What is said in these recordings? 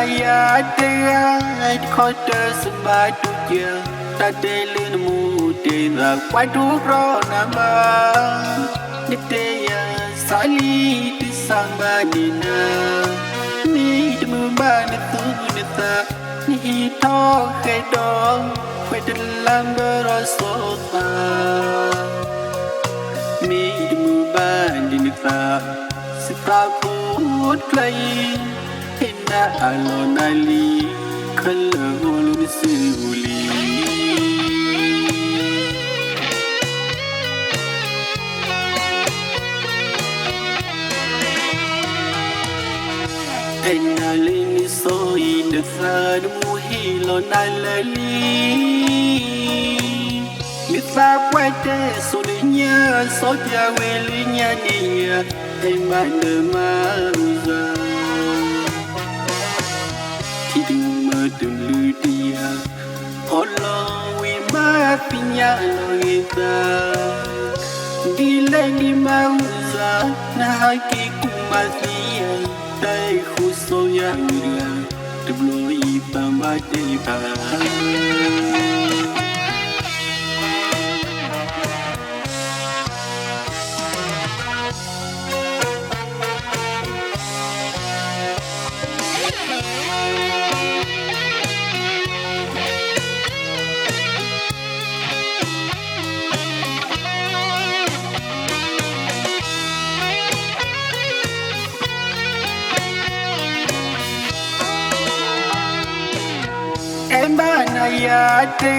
ya te khoi te samba tu ya ta te lin mu te da kwai tu ro na ma ni te ya sali ti samba ni na ni de mu ba ni tu ni ta ni to ke do kwai te lam do ro so ta ni de mu ba ni ta si ta put play Inna alonali kalagolu nisuli Inna lini soi nithad muhilo nalali Nitha kwete solinya soja welinya niya Emane maruza Dulu dia Allah we mafinya loita Dile di mauza na haki kumatia Dai khuso ya uria Deblo iba madeba Em ba na ya te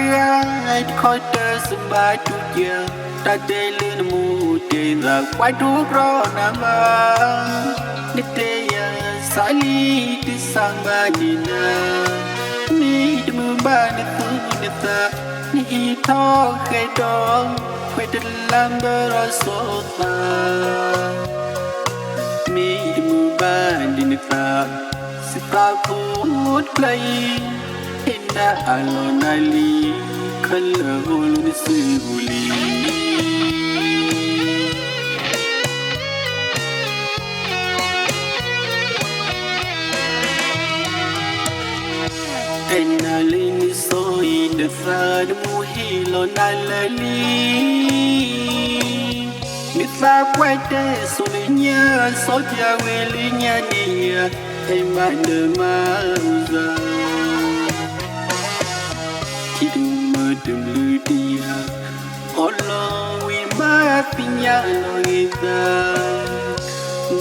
khoi te samba tu ya ta te lin mu te da kwai tu ro na ma ni te ya sali ti samba ni na ni de mu ba ni tu ni ta ni to ke do kwai te lam do ro so ta ni de mu ba ni ta si ta put play Inna alonali kalagolu nisuli Inna lini soi nithad muhilo nalali Nitha kwete solinya soja welinya niya Emane maruza Dulu dia Allah we mafinya loita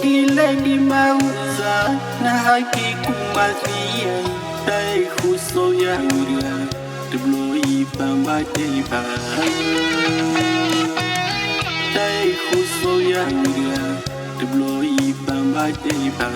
Dile di mauza na haki kumatia Dai khuso ya uria Deblo iba madeba Dai khuso ya uria Deblo iba madeba